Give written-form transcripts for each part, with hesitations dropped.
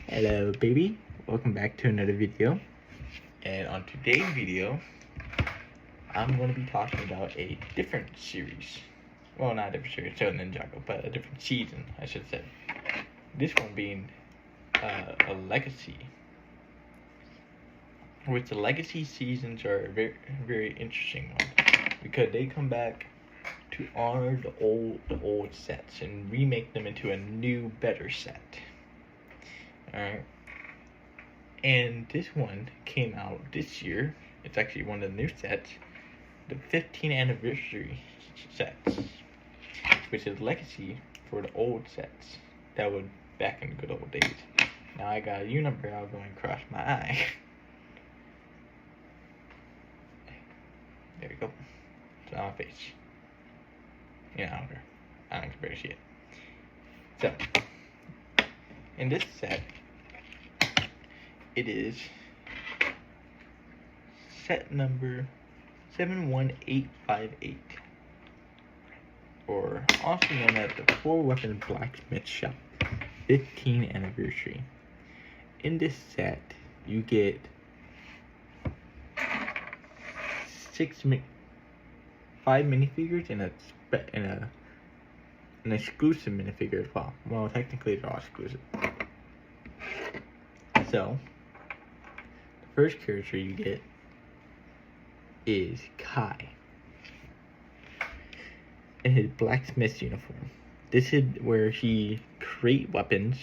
Hello baby, welcome back to another video. And on today's video, I'm going to be talking about a different series. Well, not a different series, so Ninjago, but a different season, I should say. This one being a legacy. Which the legacy seasons are a very, very interesting one, because they come back to honor the old sets and remake them into a new, better set. Alright. And this one came out this year. It's actually one of the new sets. The 15th anniversary sets. Which is legacy for the old sets that were back in the good old days. Now I got a unibrow going across my eye. There we go. It's on my face. Yeah, I don't care. I don't compare shit. So, in this set, it is set number 71858, or also known as the 4-Weapon Blacksmith Shop 15th anniversary. In this set, you get 5 minifigures and an exclusive minifigure as well. Well, technically they're all exclusive. So, the first character you get is Kai in his blacksmith uniform. This is where he creates weapons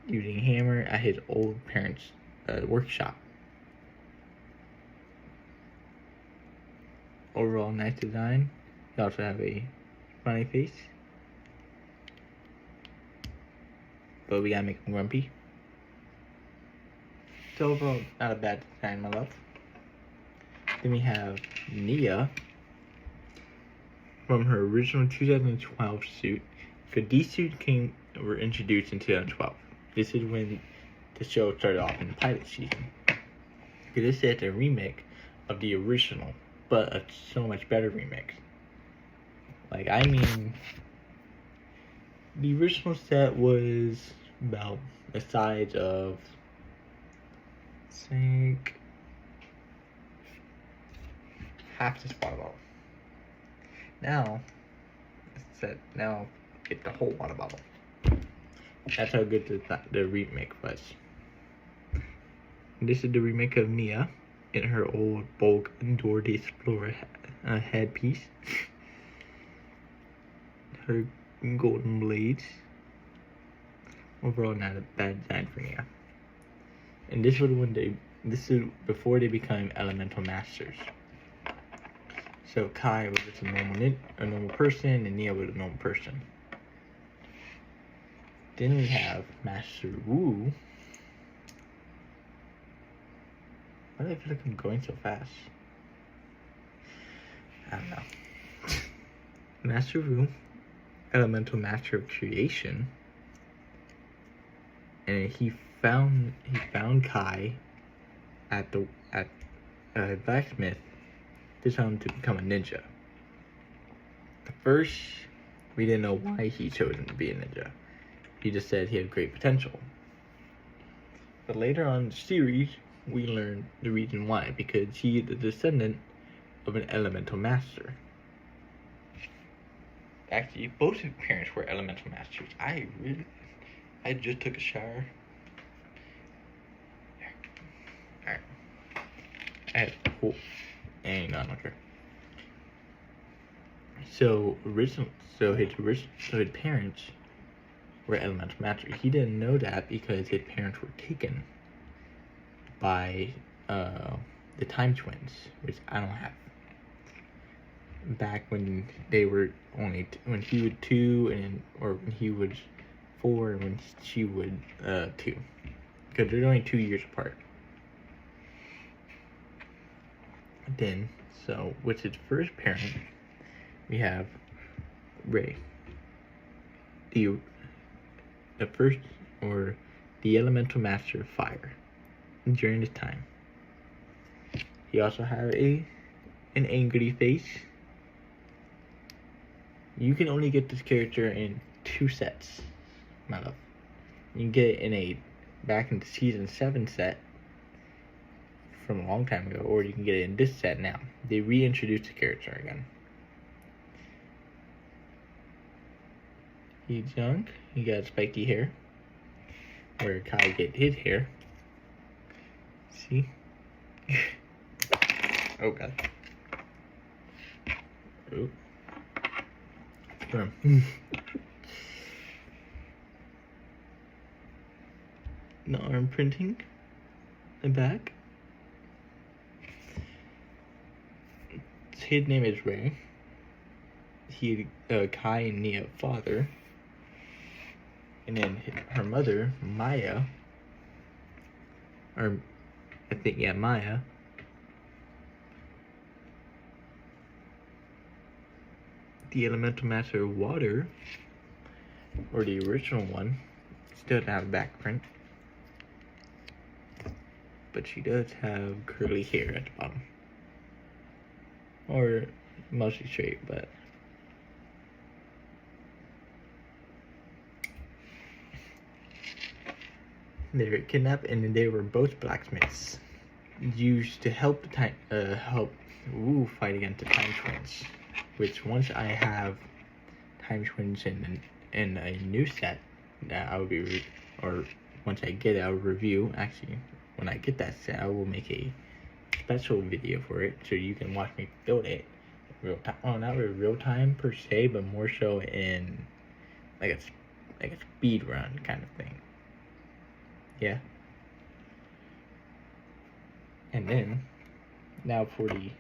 using a hammer at his old parents' workshop. Overall nice design. You also have a funny face, but we gotta make him grumpy. So overall, not a bad design, my love. Then we have Nia from her original 2012 suit. Because these suits were introduced in 2012. This is when the show started off in the pilot season. This is a remake of the original, but a so much better remix. Like, I mean, the original set was about the size of, I think, half this water bottle. Now get the whole water bottle. That's how good the remake was. This is the remake of Nia in her old Bulk Dora the Explorer headpiece. Her golden blades. Overall, not a bad design for Nia. And this is before they became Elemental Masters. So Kai was just a normal person, and Nia was a normal person. Then we have Master Wu. Why do I feel like I'm going so fast? I don't know. Master Wu, Elemental Master of Creation, and he found Kai at blacksmith to tell him to become a ninja. At first, we didn't know why he chose him to be a ninja. He just said he had great potential. But later on in the series, we learned the reason why, because he is the descendant of an elemental master. Actually, both his parents were elemental masters. I just took a shower. Alright. I care. So his parents were elemental masters. He didn't know that because his parents were taken by the Time Twins, which I don't have. Back when they were when he was 2, or when he was 4, and when she was 2, because they're only 2 years apart. Then, with his first parent, we have Ray, the first, or the elemental master of fire. During this time, he also had an angry face. You can only get this character in 2 sets, my love. You can get it back in the season 7 set from a long time ago, or you can get it in this set now. They reintroduced the character again. He's young. He got spiky hair, where Kai get his hair. See? Oh god. Oh. The arm printing. The back. His name is Ray. He, Kai and Nia father. And then her mother, Maya. Or, I think, yeah, Maya. The elemental master of water, or the original one, still doesn't have a back print. But she does have curly hair at the bottom. Or mostly straight, but they were kidnapped, and they were both blacksmiths used to help the fight against the Time Twins. Which once I have Time Twins in a new set that I will be once I get it, I'll review. Actually, when I get that set, I will make a special video for it so you can watch me build it real time. Oh, not really real time per se, but more so in like a speed run kind of thing. Yeah. And then now for the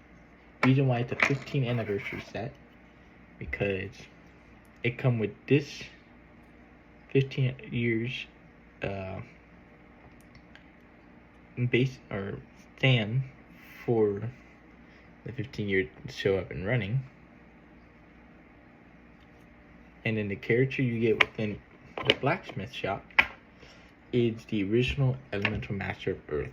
reason why it's a 15th anniversary set, because it come with this 15 years base or stand for the 15-year show up and running, and then the character you get within the blacksmith shop is the original elemental master of Earth.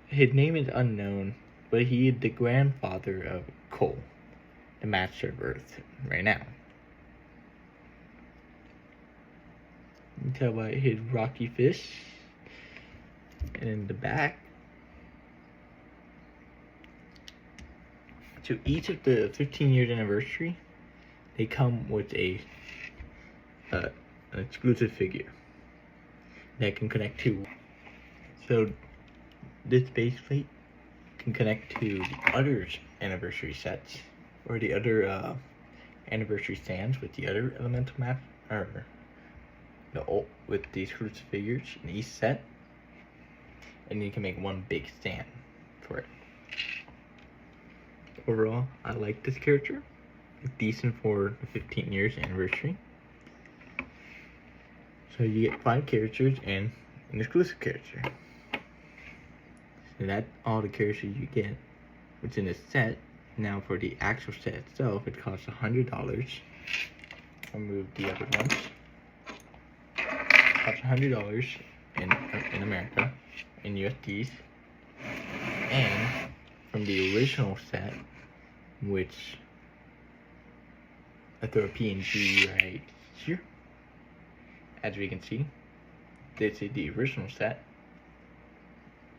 His name is unknown, but he is the grandfather of Cole, the master of Earth, right now. You can tell by his rocky fist. And in the back, to each of the 15-year anniversary, they come with an exclusive figure that can connect to. So this base plate can connect to the other anniversary sets, or the other anniversary stands with the other elemental map, or with the exclusive figures in each set, and you can make one big stand for it. Overall, I like this character. It's decent for the 15 years anniversary. So you get 5 characters and an exclusive character. So that's all the characters you get within the set. Now for the actual set itself, it costs $100. I'll move the other ones. It costs $100 in America, in USDs. And from the original set, which I throw a PNG right here, as we can see, this is the original set.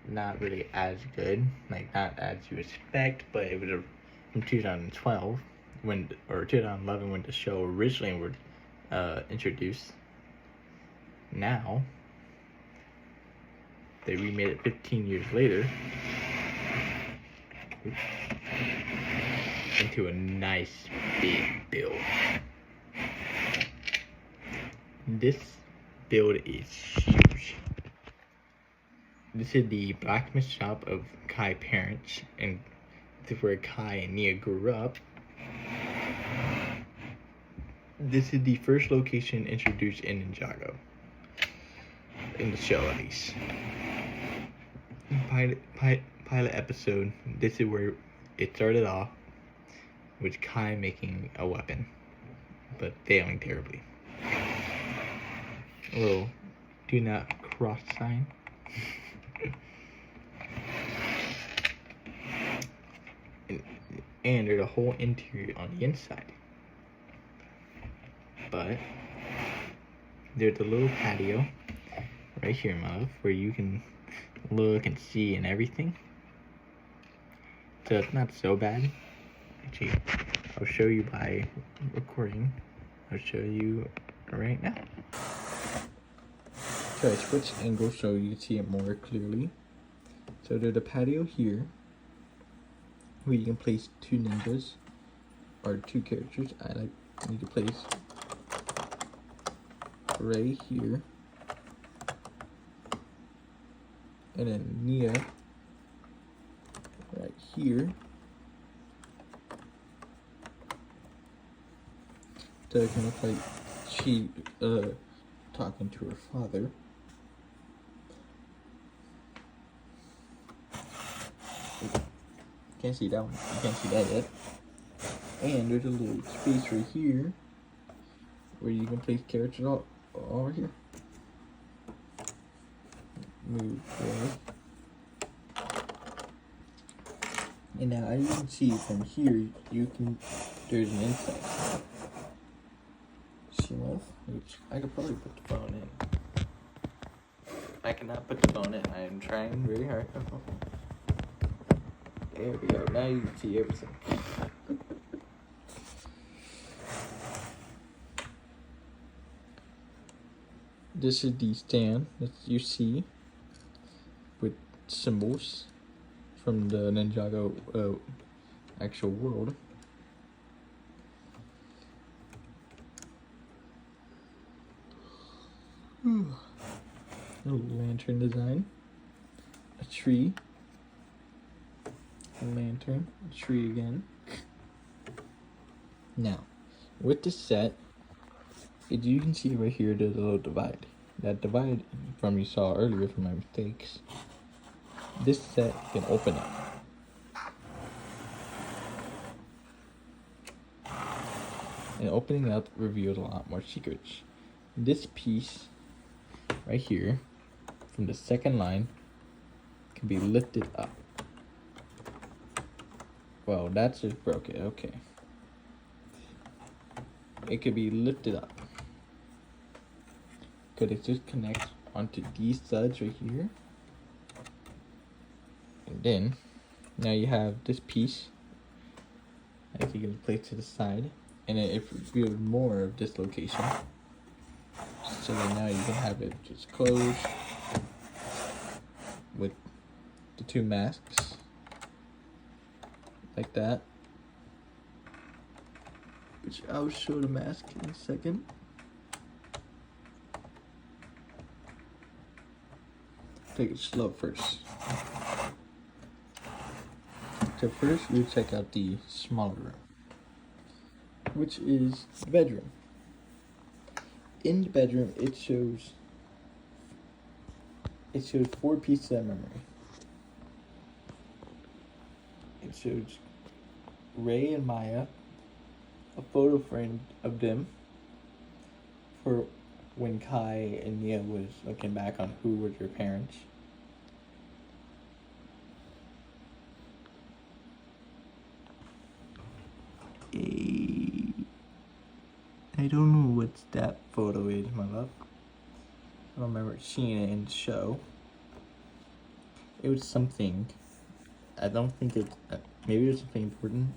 Not really as good, like not as you expect, but it was from 2012 or 2011 when the show originally was introduced. Now they remade it 15 years later into a nice big build. This build is huge. This is the blacksmith shop of Kai parents, and this is where Kai and Nia grew up. This is the first location introduced in Ninjago, in the show at least. Pilot episode, this is where it started off, with Kai making a weapon, but failing terribly. A little do not cross sign. And there's a whole interior on the inside. But there's a little patio right here, my love, where you can look and see and everything. So it's not so bad. Actually, I'll show you by recording. I'll show you right now. So I switch angle so you can see it more clearly. So there's a patio here where you can place two ninjas or two characters. I need to place Rey here, and then Nia right here. So it can look like she talking to her father. Can't see that one. You can't see that yet. And there's a little space right here where you can place characters all over here. Move forward. And now as you can see from here, there's an insect. See love? Which I could probably put the phone in. I cannot put the phone in. I am trying very hard. There we go. Now you can see everything. This is the stand that you see with symbols from the Ninjago actual world. A little lantern design. A tree. A lantern. A tree again. Now, with this set, you can see right here there's a little divide. That divide from you saw earlier from my mistakes. This set can open up. And opening up reveals a lot more secrets. This piece right here from the second line can be lifted up. Well, that's just broken. Okay. It could be lifted up. Because it just connects onto these studs right here. And then, now you have this piece that you can place to the side. And then it reveals more of this location. So then now you can have it just closed with the two masks. Like that. Which I'll show the mask in a second. Take it slow first. So first we'll check out the smaller room, which is the bedroom. In the bedroom it shows 4 pieces of memory. It shows Rey and Maya, a photo frame of them for when Kai and Nia was looking back on who were their parents. I don't know what that photo is, my love. I don't remember seeing it in the show. It was something. I don't think it. Maybe it was something important,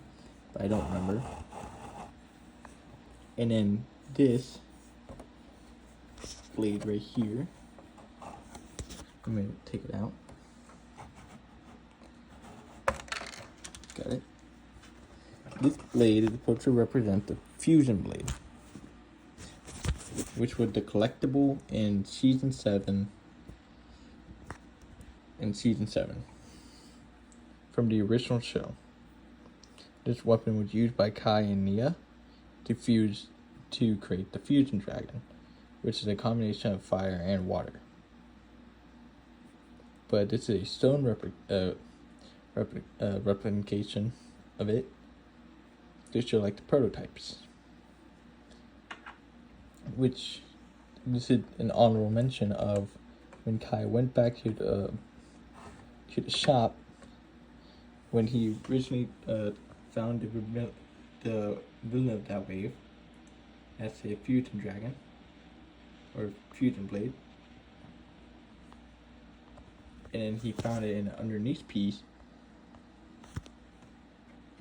but I don't remember. And then this blade right here. I'm gonna take it out. Got it. This blade is supposed to represent the fusion blade, which was the collectible in season 7. From the original show. This weapon was used by Kai and Nia to create the fusion dragon, which is a combination of fire and water. But this is a stone replication of it. These are like the prototypes. Which this is an honorable mention of when Kai went back to the shop when he originally found the villain of that wave. That's a fusion dragon. Or fusion blade. And then he found it in an underneath piece,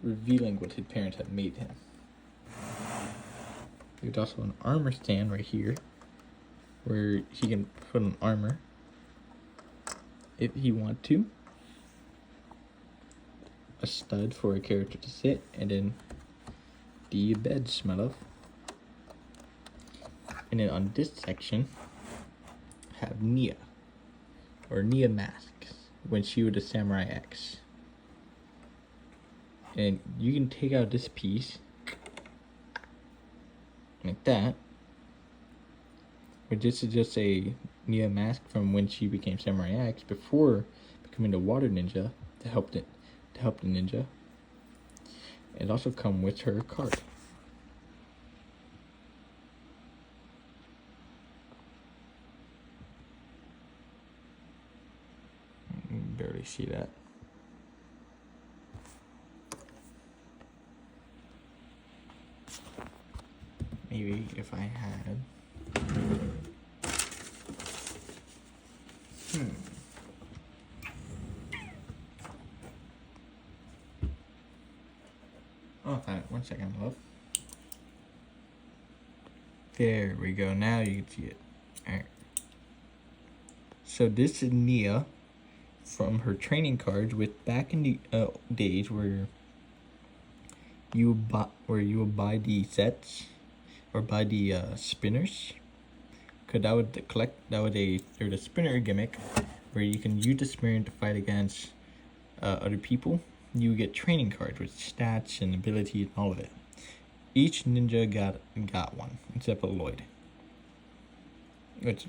revealing what his parents had made him. There's also an armor stand right here, where he can put an armor if he wants to. A stud for a character to sit, and then the bed smell of. And then on this section, have Nia, or Nia masks, when she was a Samurai X. And you can take out this piece, like that. But this is just a Nia mask from when she became Samurai X before becoming the water ninja to help the ninja. It also comes with her card. You can barely see that. Maybe if I had Oh, I found it. 1 second, love. There we go. Now you can see it. Alright. So this is Nia from her training cards, with back in the days where you would buy the sets or buy the spinners, because that would there's a spinner gimmick where you can use the spinner to fight against other people. You get training cards with stats and abilities and all of it. Each ninja got one, except for Lloyd.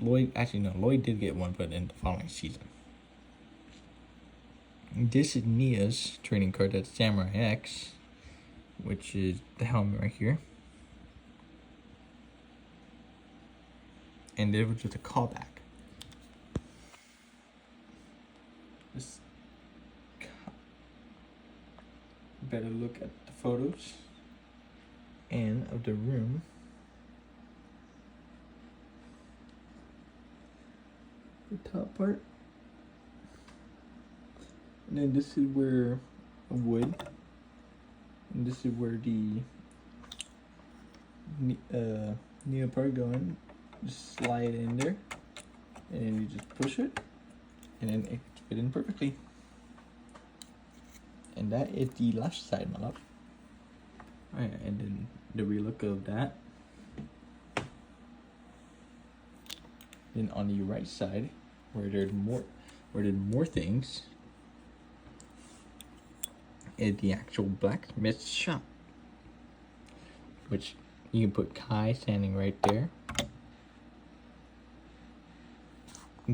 Lloyd did get one, but in the following season. This is Nia's training card, that's Samurai X, which is the helmet right here. And there was just a callback. Better look at the photos and of the room. The top part. And then this is where wood. And this is where the Nia part going. Just slide it in there. And then you just push it. And then it fit in perfectly. And that is the left side, my love. Alright, and then the relook of that. Then on the right side, where there's more things, is the actual blacksmith shop, which you can put Kai standing right there.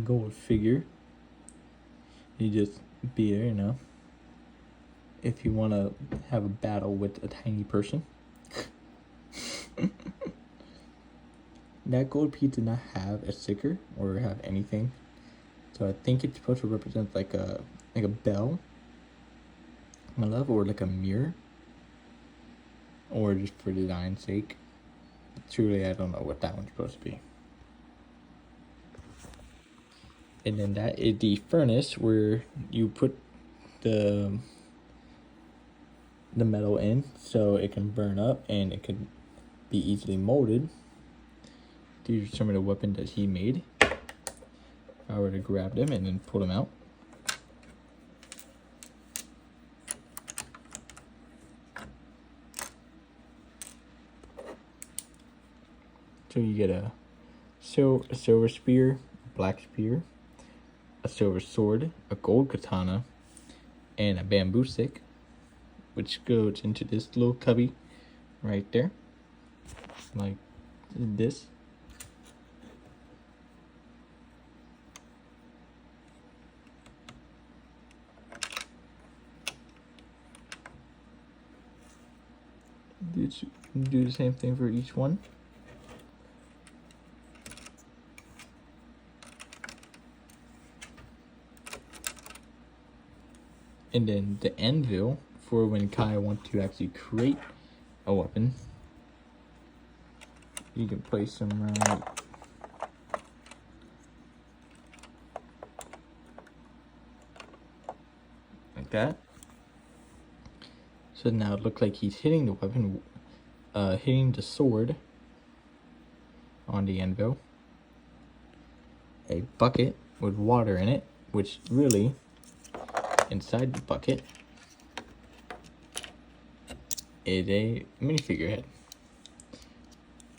Gold figure. You just be there, you know. If you want to have a battle with a tiny person. That gold piece did not have a sticker or have anything, so I think it's supposed to represent like a bell, my love, or like a mirror, or just for design's sake. Truly, I don't know what that one's supposed to be. And then that is the furnace where you put the metal in so it can burn up and it could be easily molded. These are some of the weapons that he made. If I were to grab them and then pull them out. So you get a silver spear, black spear, a silver sword, a gold katana, and a bamboo stick, which goes into this little cubby right there, like this. Do the same thing for each one. And then the anvil for when Kai wants to actually create a weapon. You can place them around like that. So now it looks like he's hitting the weapon, hitting the sword on the anvil. A bucket with water in it, which really, inside the bucket, is a minifigure head.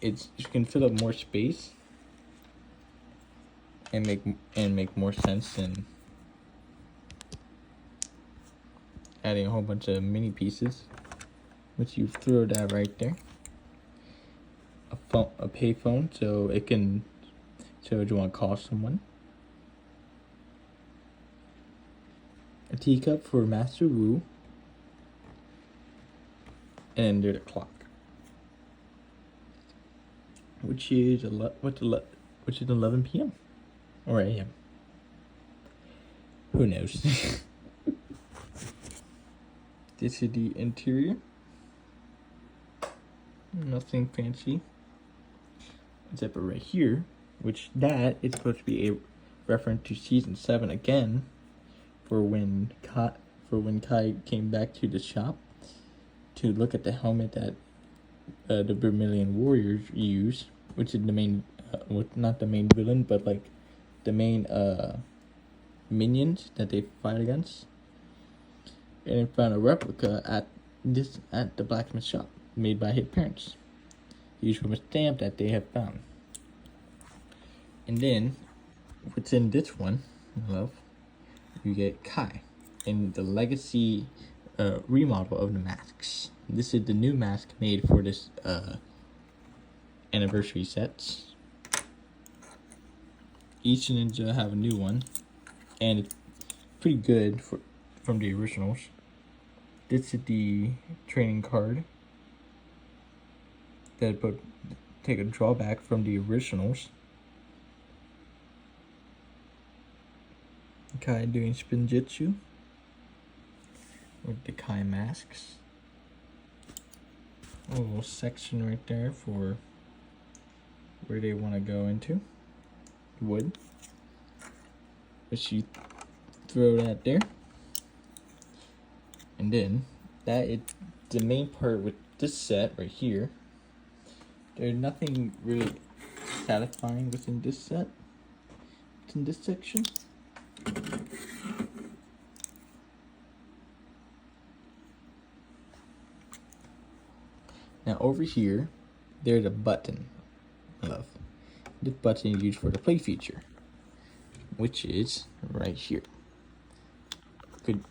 You can fill up more space and make more sense than adding a whole bunch of mini pieces, which you throw that right there. A payphone, so if you want to call someone. A teacup for Master Wu, and there's a clock, which is 11 p.m. or a.m. Who knows? This is the interior. Nothing fancy. Except for right here, which that is supposed to be a reference to season 7 again, for when Kai came back to the shop to look at the helmet that the Vermilion Warriors use, which is the main, not the main villain, but like the main minions that they fight against. And they found a replica at the blacksmith shop made by his parents, used from a stamp that they have found. And then, what's in this one, love, you get Kai in the legacy remodel of the masks. This is the new mask made for this anniversary sets. Each ninja have a new one, and it's pretty good from the originals. This is the training card that take a drawback from the originals. Kai doing spinjitzu with the Kai masks. A little section right there for where they want to go into. Wood. Which you throw that there. And then, that is the main part with this set right here. There's nothing really satisfying within this set. It's in this section. Now over here, there's a button, love. This button is used for the play feature, which is right here.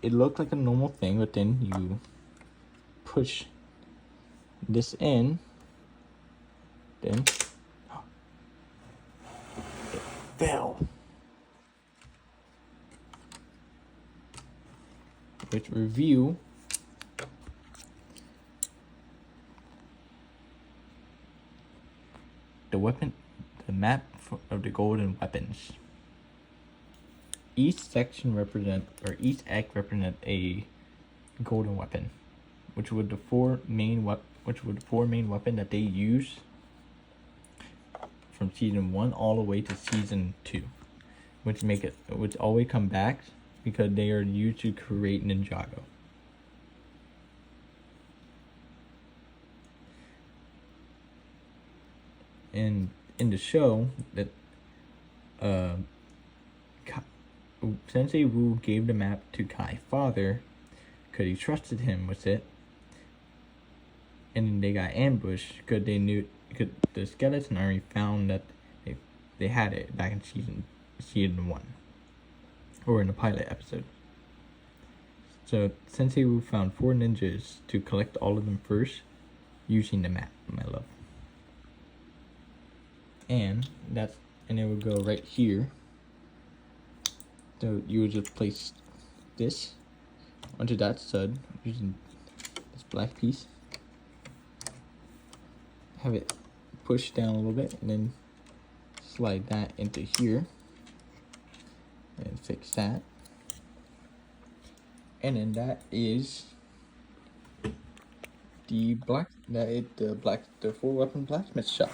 It looked like a normal thing, but then you push this in, then it fell. Let's review the map of the golden weapons. Each section each act represent a golden weapon, which were the four main weapons that they use from season 1 all the way to season 2, which always come back because they are used to create Ninjago. And in the show, that Sensei Wu gave the map to Kai's father because he trusted him with it, and then they got ambushed because the skeleton army found that they had it back in season 1, or in the pilot episode. So Sensei Wu found 4 ninjas to collect all of them first, using the map, my love. And it would go right here. So you would just place this onto that stud using this black piece. Have it pushed down a little bit, and then slide that into here and fix that. And then that is the 4-weapon blacksmith shop.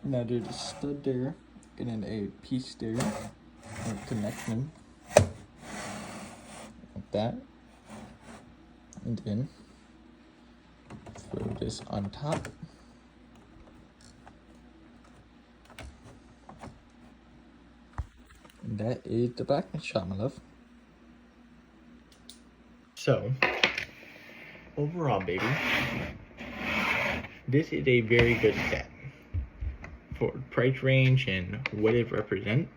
Now there's a stud there, and then a piece there. I'll connect them like that, and then throw this on top. And that is the blacksmith shop, my love. So, overall, baby, this is a very good set. For price range and what it represents,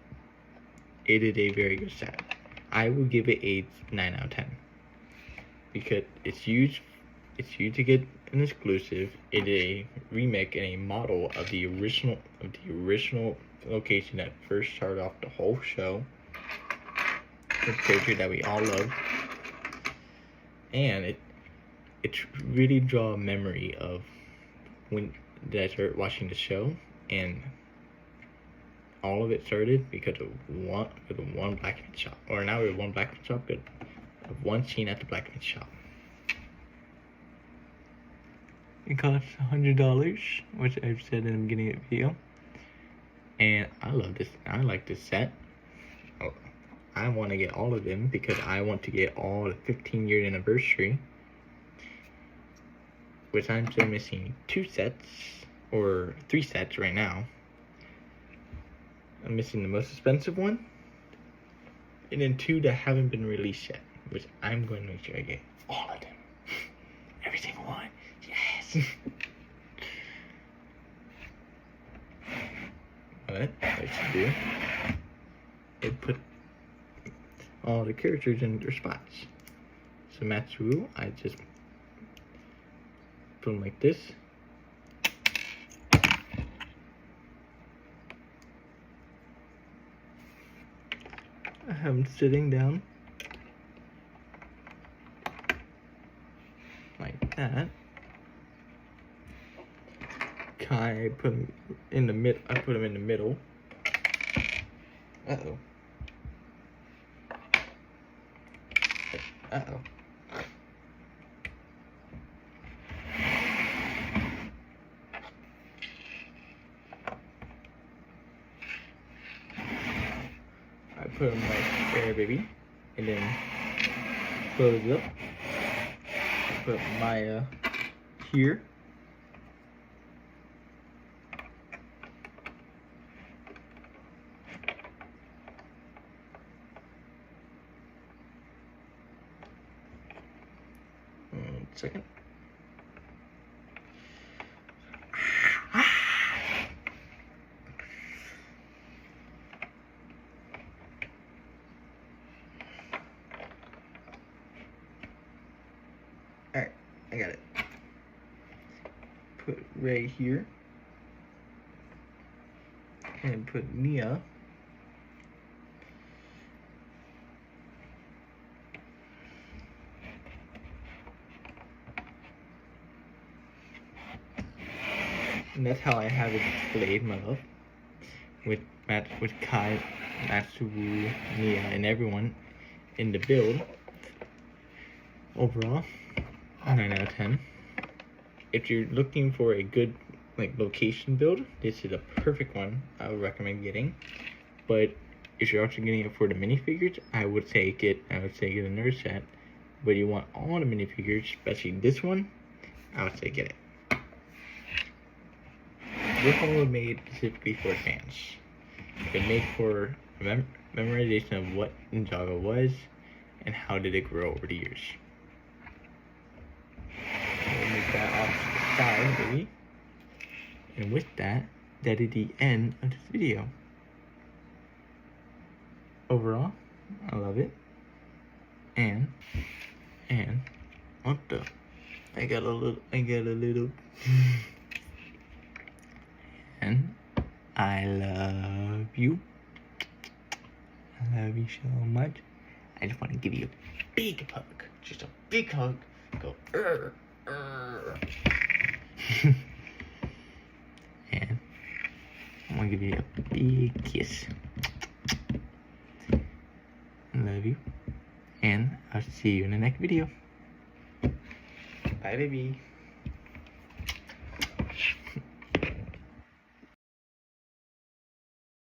it is a very good set. I will give it a 9 out of 10 because it's huge to get an exclusive. It is a remake and a model of the original location that first started off the whole show. The character that we all love, and it really draw a memory of when I started watching the show. And all of it started because of one blacksmith shop, or now we have one blacksmith shop, but of one scene at the blacksmith shop. It costs $100, which I've said in the beginning of the video, and I love this. I like this set. I want to get all of them because I want to get all the 15-year anniversary, which I'm still missing 2 sets. Or 3 sets right now. I'm missing the most expensive one, and then 2 that haven't been released yet, which I'm going to make sure I get all of them. Every single one. Yes. What I should do is put all the characters in their spots. So Matsuo, I just put them like this. I have him sitting down like that. Kai, I put him in the mid. I put him in the middle. Uh-oh. Uh-oh. Put them right there, baby, and then close it up. Put Maya here. Second. Alright, I got it. Put Ray here. And put Nia. And that's how I have it displayed, my love. With Kai, Matsuo, Nia, and everyone in the build. Overall, 9 out of 10. If you're looking for a good location build, this is a perfect one I would recommend getting. But if you're also getting it for the minifigures, I would say get another set. But you want all the minifigures, especially this one, I would say get it. This one was made specifically for fans. It made for memorization of what Ninjago was and how did it grow over the years. We'll move that off to the side, baby. And with that, that is the end of this video. Overall, I love it. And what the? I got a little. And I love you. I love you so much. I just want to give you a big hug. Just a big hug. Go, And I'm going to give you a big kiss. I love you. And I'll see you in the next video. Bye, baby.